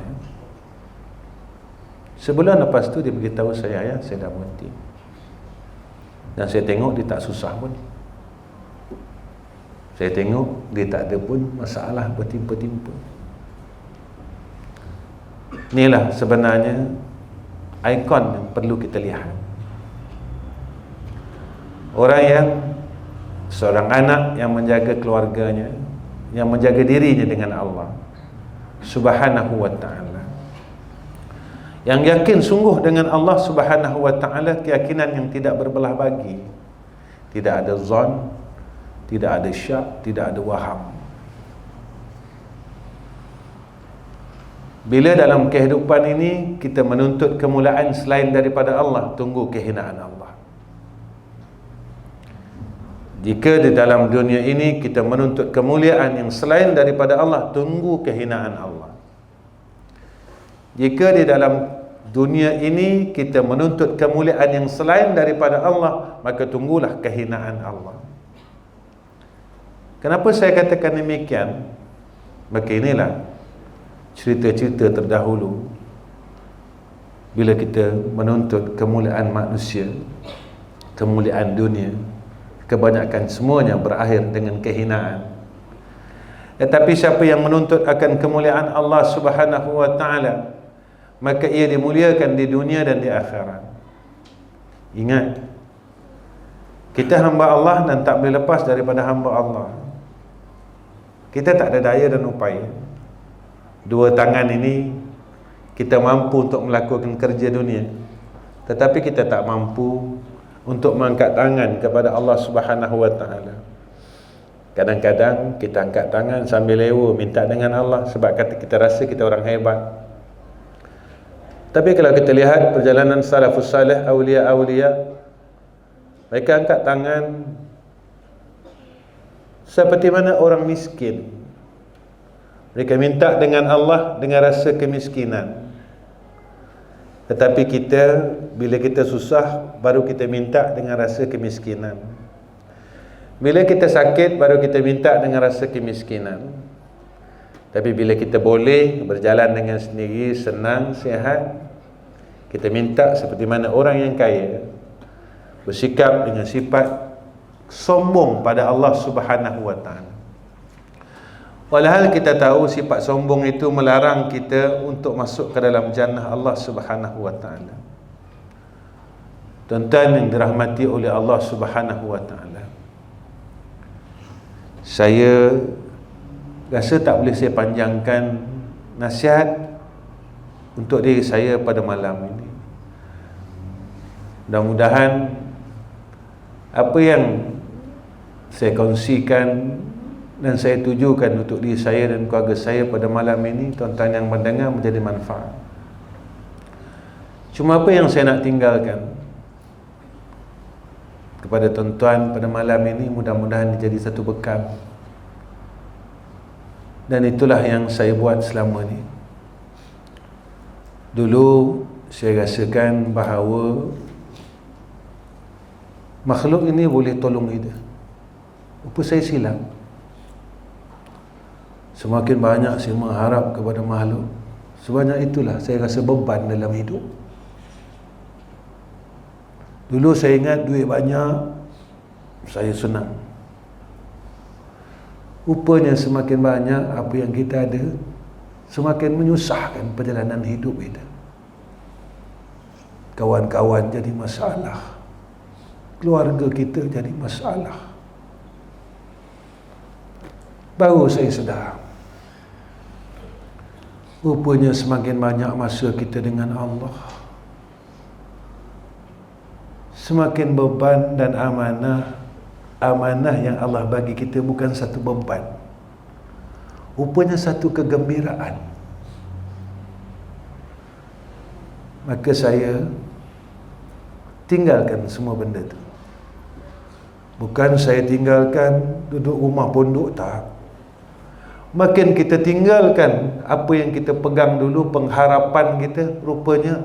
Sebulan lepas tu dia beritahu saya, ayah, saya dah berhenti. Dan saya tengok dia tak susah pun. Saya tengok dia tak ada pun masalah bertimpa-timpa. Inilah sebenarnya ikon yang perlu kita lihat. Orang yang seorang anak yang menjaga keluarganya, yang menjaga dirinya dengan Allah Subhanahu wa ta'ala, yang yakin sungguh dengan Allah Subhanahu wa ta'ala, keyakinan yang tidak berbelah bagi, tidak ada zon, tidak ada syak, tidak ada waham. Bila dalam kehidupan ini kita menuntut kemuliaan selain daripada Allah, tunggu kehinaan Allah. Jika di dalam dunia ini kita menuntut kemuliaan yang selain daripada Allah, tunggu kehinaan Allah. Jika di dalam dunia ini kita menuntut kemuliaan yang selain daripada Allah, maka tunggulah kehinaan Allah. Kenapa saya katakan demikian? Maka inilah cerita-cerita terdahulu bila kita menuntut kemuliaan manusia, kemuliaan dunia, kebanyakan semuanya berakhir dengan kehinaan. Tetapi siapa yang menuntut akan kemuliaan Allah Subhanahu wa ta'ala, maka ia dimuliakan di dunia dan di akhirat. Ingat, kita hamba Allah dan tak boleh lepas daripada hamba Allah. Kita tak ada daya dan upaya. Dua tangan ini kita mampu untuk melakukan kerja dunia, tetapi kita tak mampu untuk mengangkat tangan kepada Allah Subhanahu wa ta'ala. Kadang-kadang kita angkat tangan sambil lewa minta dengan Allah sebab kita rasa kita orang hebat. Tapi kalau kita lihat perjalanan salafus salih, awliya-awliya, mereka angkat tangan seperti mana orang miskin. Mereka minta dengan Allah dengan rasa kemiskinan. Tetapi kita, bila kita susah, baru kita minta dengan rasa kemiskinan. Bila kita sakit, baru kita minta dengan rasa kemiskinan. Tapi bila kita boleh berjalan dengan sendiri, senang, sihat, kita minta seperti mana orang yang kaya, bersikap dengan sifat sombong pada Allah Subhanahu wa ta'ala. Walhal kita tahu sifat sombong itu melarang kita untuk masuk ke dalam jannah Allah Subhanahu wa ta'ala. Tuan-tuan yang dirahmati oleh Allah Subhanahu wa ta'ala, saya rasa tak boleh saya panjangkan nasihat untuk diri saya pada malam ini. Mudah-mudahan apa yang saya kongsikan dan saya tujukan untuk diri saya dan keluarga saya pada malam ini, tuan-tuan yang mendengar, menjadi manfaat. Cuma apa yang saya nak tinggalkan kepada tuan-tuan pada malam ini, mudah-mudahan menjadi satu bekal. Dan itulah yang saya buat selama ini. Dulu saya rasakan bahawa makhluk ini boleh tolong kita. Apa saya silap? Semakin banyak saya mengharap kepada makhluk, sebanyak itulah saya rasa beban dalam hidup. Dulu saya ingat duit banyak, saya senang. Rupanya semakin banyak apa yang kita ada, semakin menyusahkan perjalanan hidup kita. Kawan-kawan jadi masalah, keluarga kita jadi masalah. Baru saya sedar, rupanya semakin banyak masa kita dengan Allah, semakin beban dan amanah yang Allah bagi kita bukan satu beban, rupanya satu kegembiraan. Maka saya tinggalkan semua benda itu. Bukan saya tinggalkan duduk rumah pondok, tak. Makin kita tinggalkan apa yang kita pegang dulu, pengharapan kita, rupanya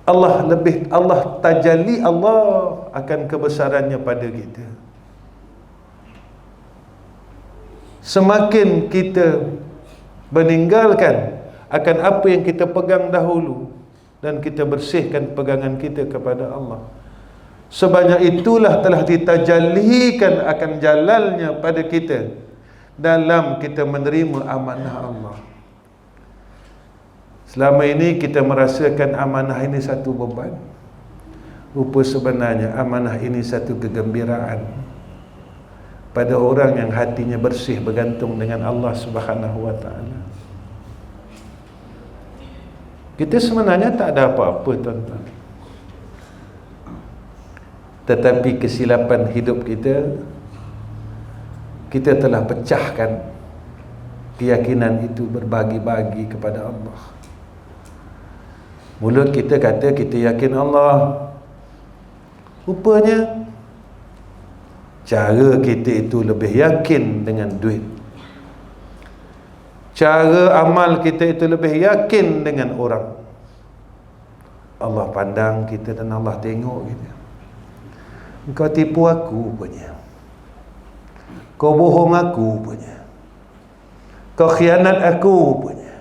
Allah tajalli Allah akan kebesarannya pada kita. Semakin kita meninggalkan akan apa yang kita pegang dahulu dan kita bersihkan pegangan kita kepada Allah, sebanyak itulah telah ditajallikan akan jalalnya pada kita dalam kita menerima amanah Allah. Selama ini kita merasakan amanah ini satu beban, rupa sebenarnya amanah ini satu kegembiraan pada orang yang hatinya bersih bergantung dengan Allah Subhanahu wa ta'ala. Kita sebenarnya tak ada apa-apa, tuan-tuan. Tetapi kesilapan hidup kita telah pecahkan keyakinan itu berbagi-bagi kepada Allah. Mulut kita kata kita yakin Allah, rupanya cara kita itu lebih yakin dengan duit. Cara amal kita itu lebih yakin dengan orang. Allah pandang kita dan Allah tengok kita. Engkau tipu aku rupanya, kau bohong aku rupanya, kau khianat aku rupanya.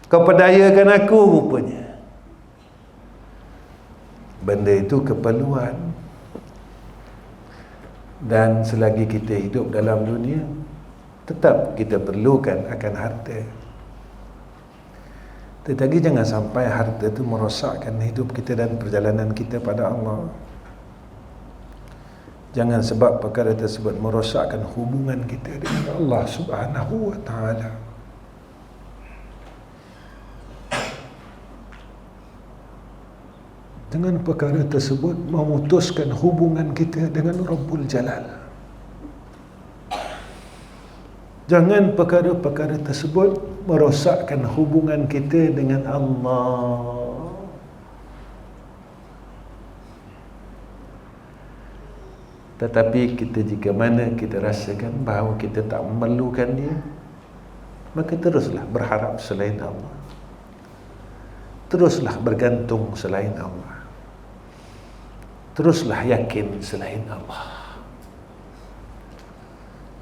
Kau perdayakan aku rupanya. Benda itu keperluan. Dan selagi kita hidup dalam dunia, tetap kita perlukan akan harta. Tetapi jangan sampai harta itu merosakkan hidup kita dan perjalanan kita pada Allah. Jangan sebab perkara tersebut merosakkan hubungan kita dengan Allah Subhanahu wa ta'ala. Dengan perkara tersebut memutuskan hubungan kita dengan Rabbul Jalal. Jangan perkara-perkara tersebut merosakkan hubungan kita dengan Allah. Tetapi kita jika mana kita rasakan bahawa kita tak memerlukan dia, maka teruslah berharap selain Allah. Teruslah bergantung selain Allah. Teruslah yakin selain Allah.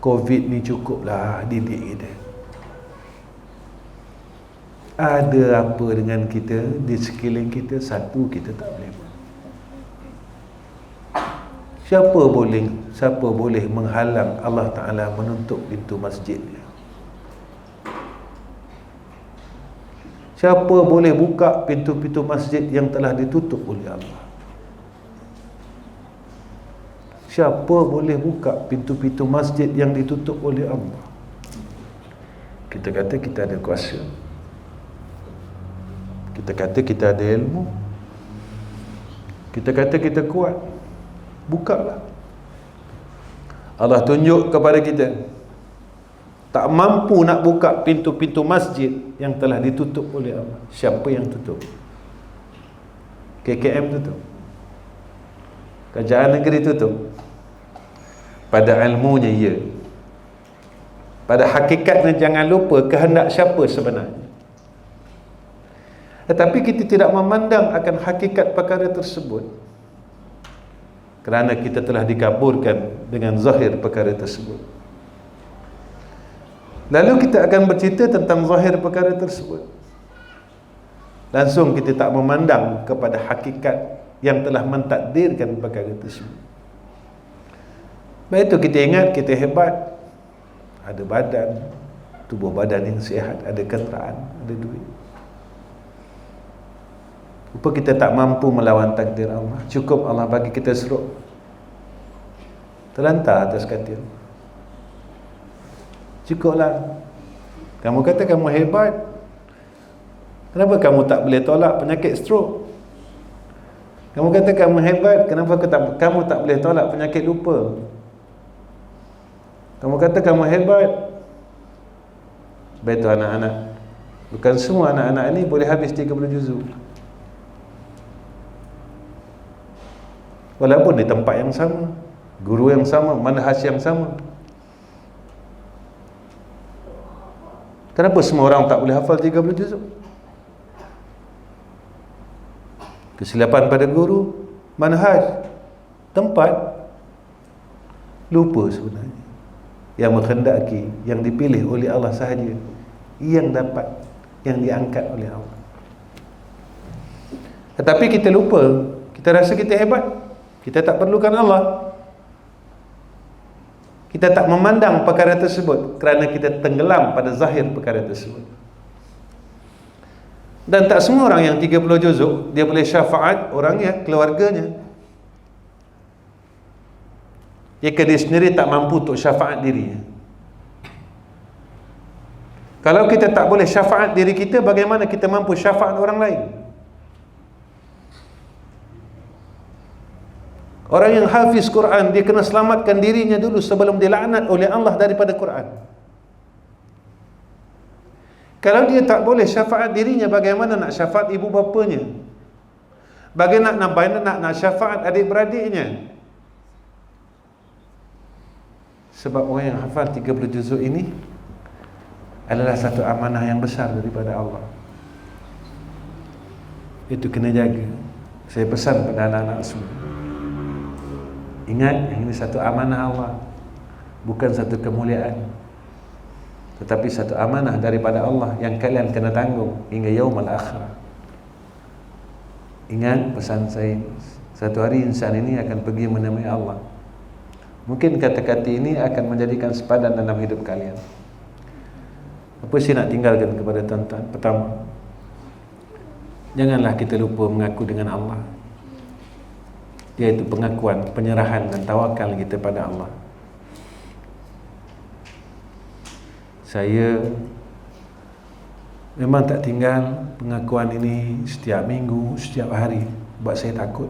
Covid ni cukuplah didik kita. Ada apa dengan kita di sekeliling kita, satu kita tak boleh buat. Siapa boleh menghalang Allah Ta'ala menutup pintu masjidnya? Siapa boleh buka pintu-pintu masjid yang telah ditutup oleh Allah? Siapa boleh buka pintu-pintu masjid yang ditutup oleh Allah? Kita kata kita ada kuasa. Kita kata kita ada ilmu. Kita kata kita kuat. Bukalah. Allah tunjuk kepada kita, tak mampu nak buka pintu-pintu masjid yang telah ditutup oleh Allah. Siapa yang tutup? KKM tutup. Kerajaan negeri tutup. Pada ilmunya ya. Pada hakikatnya jangan lupa kehendak siapa sebenarnya. Tetapi kita tidak memandang akan hakikat perkara tersebut, kerana kita telah dikaburkan dengan zahir perkara tersebut. Lalu kita akan bercerita tentang zahir perkara tersebut. Langsung kita tak memandang kepada hakikat yang telah mentakdirkan perkara tersebut. Baik itu kita ingat kita hebat, ada badan, tubuh badan yang sihat, ada kenderaan, ada duit. Rupa kita tak mampu melawan takdir Allah. Cukup Allah bagi kita seruk, terlantar atas katil. Cukuplah. Kamu kata kamu hebat, kenapa kamu tak boleh tolak penyakit stroke? Kamu kata kamu hebat, kenapa kamu tak boleh tolak penyakit lupa? Kamu kata kamu hebat. Baik tu anak-anak, bukan semua anak-anak ini boleh habis 30 juzuk. Walaupun di tempat yang sama, guru yang sama, manhaj yang sama. Kenapa semua orang tak boleh hafal 30 juzuk? Kesilapan pada guru, manhaj, tempat, lupa sebenarnya. Yang menghendaki, yang dipilih oleh Allah sahaja, yang dapat, yang diangkat oleh Allah. Tetapi kita lupa, kita rasa kita hebat, kita tak perlukan Allah. Kita tak memandang perkara tersebut kerana kita tenggelam pada zahir perkara tersebut. Dan tak semua orang yang 30 juzuk dia boleh syafaat orangnya, keluarganya. Jika dia sendiri tak mampu untuk syafaat dirinya. Kalau kita tak boleh syafaat diri kita, bagaimana kita mampu syafaat orang lain? Orang yang hafiz Quran, dia kena selamatkan dirinya dulu sebelum dia laknat oleh Allah daripada Quran. Kalau dia tak boleh syafaat dirinya, bagaimana nak syafaat ibu bapanya? Bagaimana nak syafaat adik-beradiknya? Sebab orang yang hafal 30 juzuk ini adalah satu amanah yang besar daripada Allah. Itu kena jaga. Saya pesan pada anak-anak semua, ingat, yang ini satu amanah Allah, bukan satu kemuliaan. tetapi satu amanah daripada Allah yang kalian kena tanggung hingga yaumul akhirah. Ingat pesan saya, satu hari insan ini akan pergi menemui Allah. Mungkin kata-kata ini akan menjadikan sepadan dalam hidup kalian. Apa sih nak tinggalkan kepada tuan-tuan? Pertama, janganlah kita lupa mengaku dengan Allah, iaitu pengakuan, penyerahan dan tawakal kita pada Allah. Saya memang tak tinggal pengakuan ini setiap minggu, setiap hari, sebab saya takut.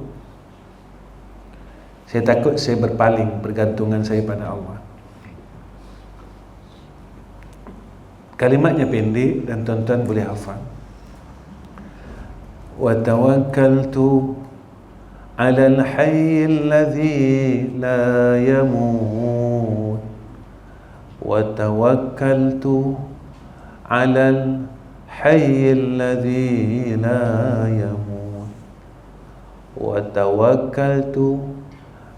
Saya takut saya berpaling pergantungan saya pada Allah. Kalimatnya pendek dan tuan-tuan boleh hafal. Wa tawakkaltu 'alal hayyil ladzi la yamut. Wa tawakkaltu 'alal hayyil ladzi la yamut. Wa tawakkaltu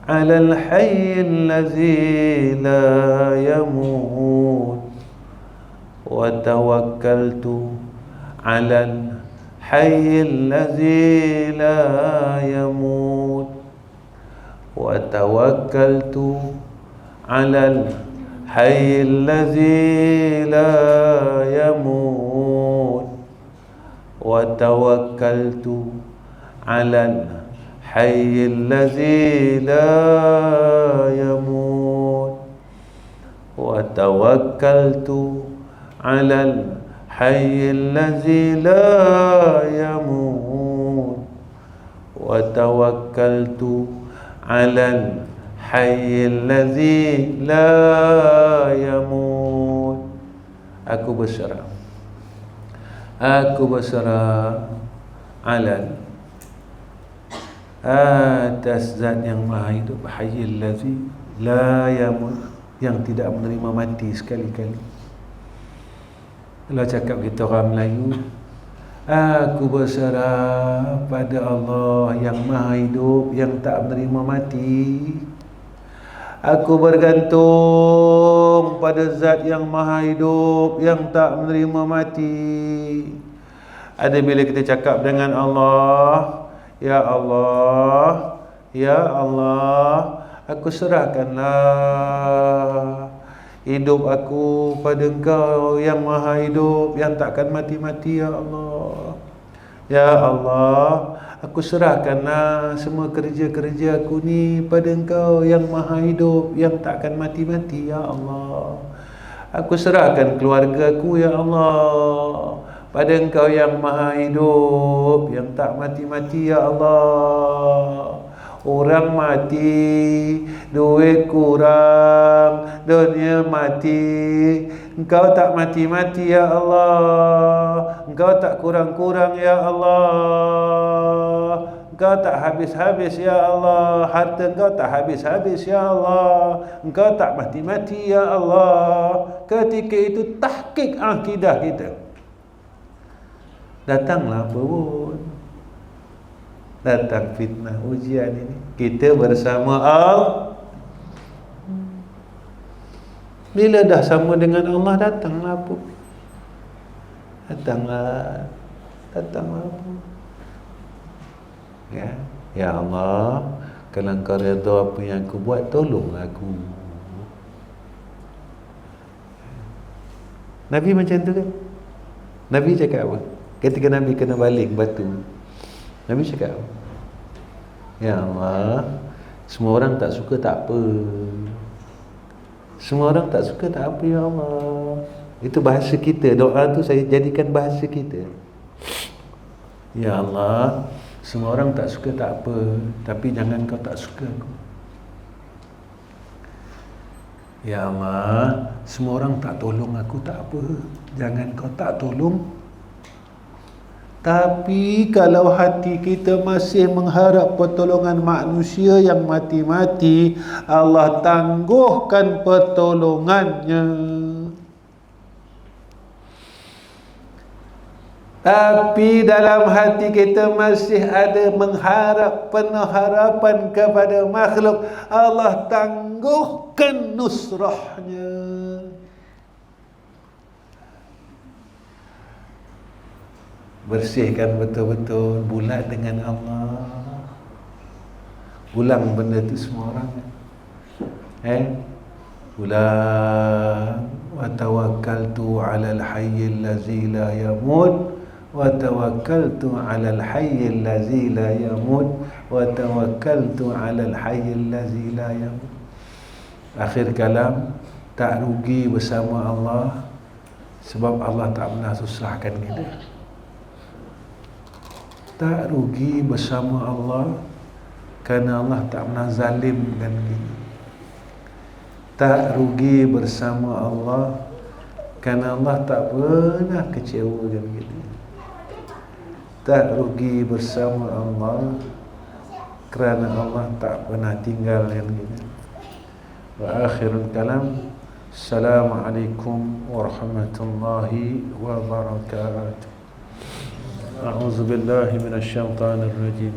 'alal hayyil ladzi la yamut. Wa tawakkaltu 'alal hayyil ladzi la yamut. Wa tawakkaltu 'alal hayyil ladzi la yamut. Wa tawakkaltu 'alal hayyil ladzi la yamut. Wa tawakkaltu 'alal hayyil ladzi la yamut. Wa tawakkaltu 'alal hayyil ladzi la yamut. Aku berserah alal atas zat yang maha hidup, hayyil ladzi la yamut, yang tidak menerima mati sekali-kali. Kalau cakap kita orang Melayu, aku berserah pada Allah yang maha hidup, yang tak menerima mati. Aku bergantung pada zat yang maha hidup, yang tak menerima mati. Ada bila kita cakap dengan Allah, ya Allah, ya Allah, aku serahkanlah hidup aku pada Engkau yang maha hidup, yang takkan mati-mati, ya Allah. Ya Allah, aku serahkanlah semua kerja-kerja aku ni pada Engkau yang maha hidup, yang takkan mati-mati, ya Allah. Aku serahkan keluarga aku, ya Allah, pada Engkau yang maha hidup, yang tak mati-mati, ya Allah. Orang mati, duit kurang, dunia mati, Engkau tak mati-mati, ya Allah. Engkau tak kurang-kurang, ya Allah. Engkau tak habis-habis, ya Allah. Harta Engkau tak habis-habis, ya Allah. Engkau tak mati-mati, ya Allah. Ketika itu tahqiq akidah kita. Datanglah apa pun, datang fitnah ujian ini, kita bersama Allah. Bila dah sama dengan Allah, datanglah apa? Datanglah apa? Ya Allah, kalau Engkau redha apa yang aku buat, tolonglah aku. Nabi macam tu kan? Nabi cakap apa? Ketika Nabi kena baling batu, Nabi cakap, ya Allah, semua orang tak suka tak apa. Semua orang tak suka tak apa, ya Allah. Itu bahasa kita. Doa tu saya jadikan bahasa kita. Ya Allah, semua orang tak suka tak apa, tapi jangan Kau tak suka aku. Ya Allah, semua orang tak tolong aku tak apa, jangan Kau tak tolong. Tapi kalau hati kita masih mengharap pertolongan manusia yang mati-mati, Allah tangguhkan pertolongannya. Tapi dalam hati kita masih ada mengharap, penuh harapan kepada makhluk, Allah tangguhkan nusrahnya. bersihkan betul-betul, bulat dengan Allah. Ulang benda tu semua orang. Ulang. Wa tawakkaltu 'alal hayyil ladzi la yamut wa tawakkaltu 'alal hayyil ladzi la yamut wa tawakkaltu 'alal hayyil ladzi la yamut. Akhir kalam, tak rugi bersama Allah sebab Allah tak pernah susahkan kita. Tak rugi bersama Allah kerana Allah tak pernah zalimkan kita. Tak rugi bersama Allah kerana Allah tak pernah kecewakan kita. Tak rugi bersama Allah kerana Allah tak pernah tinggalkan kita. Wa akhirul kalam, Assalamualaikum warahmatullahi wabarakatuh. A'udzu billahi minasyaitonir rajim.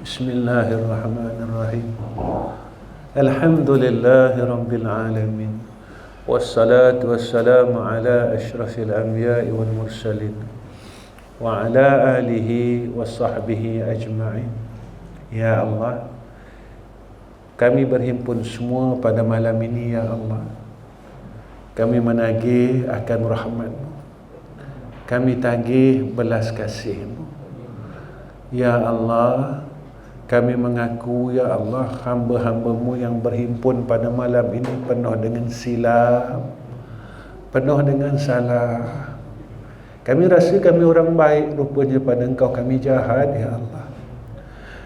Bismillahirrahmanirrahim. Alhamdulillahi rabbil alamin. Wassalatu wassalamu ala asyrafil anbiya'i wal mursalin wa ala alihi wa sahbihi ajma'in. Ya Allah, kami berhimpun semua pada malam ini, ya Allah. Kami menagih akan rahmat-Mu. Kami tagih belas kasih-Mu. Ya Allah, kami mengaku, ya Allah, hamba-hamba-Mu yang berhimpun pada malam ini penuh dengan silap, penuh dengan salah. Kami rasa kami orang baik, rupanya pada Engkau kami jahat, ya Allah.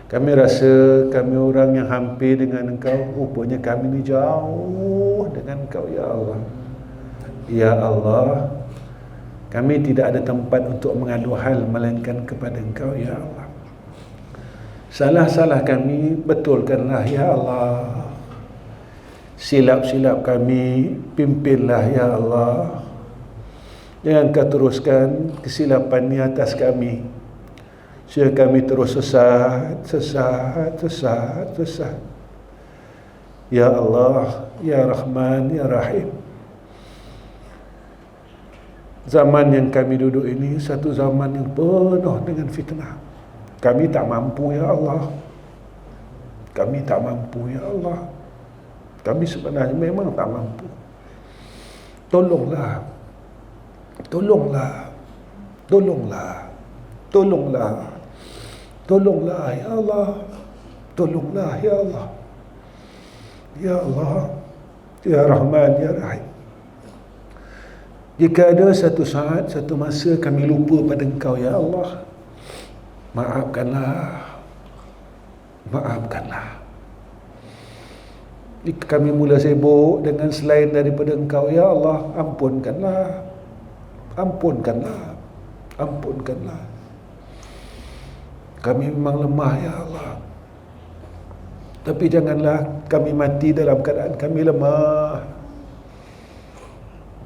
Kami rasa kami orang yang hampir dengan Engkau, rupanya kami ni jauh dengan Engkau, ya Allah. Ya Allah, kami tidak ada tempat untuk mengadu hal melainkan kepada Engkau, ya Allah. Salah-salah kami betulkanlah, ya Allah. Silap-silap kami pimpinlah, ya Allah. Jangan Kau teruskan kesilapan di atas kami, sehingga kami terus sesat. Ya Allah, ya Rahman, ya Rahim. Zaman yang kami duduk ini satu zaman yang penuh dengan fitnah. Kami tak mampu, ya Allah. Kami tak mampu, ya Allah. Kami sebenarnya memang tak mampu. Tolonglah. Tolonglah. Tolonglah. Tolonglah. Tolonglah, ya Allah. Tolonglah, ya Allah. Ya Allah, ya Rahman, ya Rahim. Jika ada satu saat, satu masa kami lupa pada Engkau, ya Allah, maafkanlah. Maafkanlah. Jika kami mula sibuk dengan selain daripada Engkau, ya Allah, ampunkanlah. Ampunkanlah. Ampunkanlah. Kami memang lemah, ya Allah. Tapi janganlah kami mati dalam keadaan kami lemah.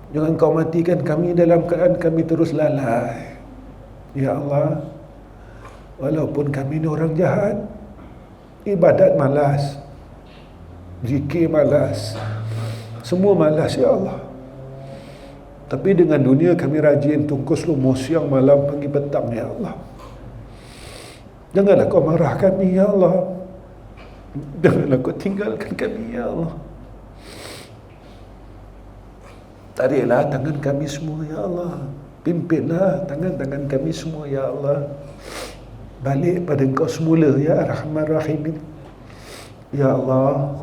Jangan Kau matikan kami dalam keadaan kami terus lalai. Ya Allah, walaupun kami ni orang jahat, ibadat malas, zikir malas, semua malas, ya Allah. Tapi dengan dunia kami rajin tungkus lumus siang malam pagi petang, ya Allah. Janganlah Kau marah kami, ya Allah. Janganlah Kau tinggalkan kami, ya Allah. Tariklah tangan kami semua, ya Allah. Pimpinlah tangan-tangan kami semua, ya Allah. Balik pada Engkau semula, ya Rahman Rahim. Ya Allah,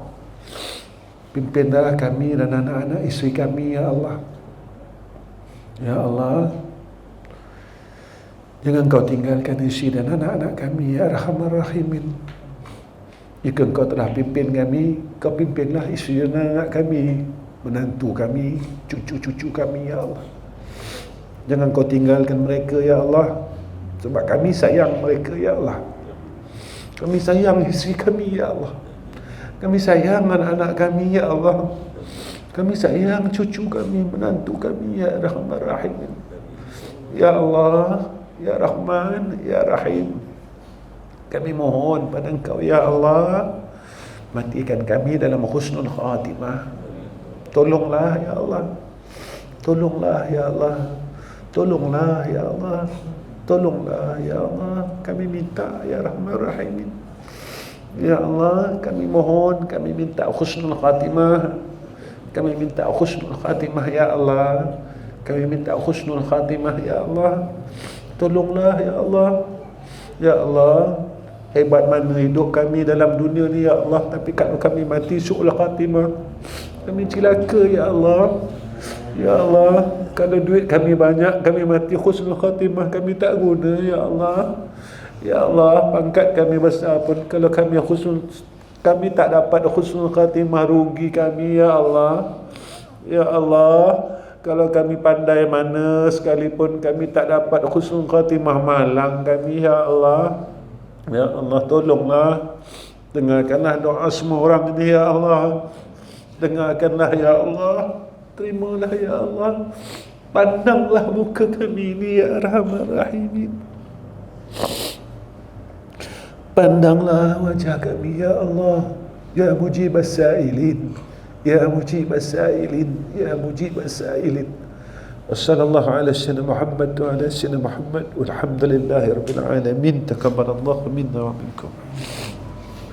pimpinlah kami dan anak-anak isteri kami, ya Allah. Ya Allah, jangan Kau tinggalkan isteri dan anak-anak kami, ya Rahman Rahimin. Jika Engkau telah pimpin kami, Kau pimpinlah isteri dan anak kami, menantu kami, cucu-cucu kami, ya Allah. Jangan Kau tinggalkan mereka, ya Allah, sebab kami sayang mereka, ya Allah. Kami sayang isteri kami, ya Allah. Kami sayang anak-anak kami, ya Allah. Kami sayang cucu kami, menantu kami, ya Rahman Rahim. Ya Allah, ya Rahman, ya Rahim. Kami mohon pada Engkau, ya Allah, matikan kami dalam husnul khatimah. Tolonglah, ya Allah. Tolonglah, ya Allah. Tolonglah, ya Allah. Tolonglah ya Allah, kami minta ya Rahman Rahimin. Ya Allah, kami mohon, kami minta husnul khatimah. Kami minta husnul khatimah ya Allah. Kami minta husnul khatimah ya Allah. Tolonglah ya Allah. Ya Allah, hebat mana hidup kami dalam dunia ni ya Allah, tapi kalau kami mati su'ul khatimah, kami celaka ya Allah. Ya Allah, kalau duit kami banyak, kami mati husnul khatimah, kami tak guna ya Allah. Ya Allah, pangkat kami besar pun kalau kami tak dapat husnul khatimah, rugi kami ya Allah. Ya Allah, kalau kami pandai mana sekalipun kami tak dapat husnul khatimah, malang kami ya Allah. Ya Allah, tolonglah, dengarkanlah doa semua orang ini ya Allah. Dengarkanlah ya Allah. Terimalah ya Allah. Pandanglah muka kami ini ya Arhamar Rahimin. Pandanglah wajah kami ya Allah. Ya mujib as-sa'ilin, Ya mujib as-sa'ilin, Ya mujib as-sa'ilin. Wassallallahu ala sayyidina Muhammad wa ala sayyidina Muhammad walhamdulillahi rabbil alamin. Taqabbalallahu minna wa minkum.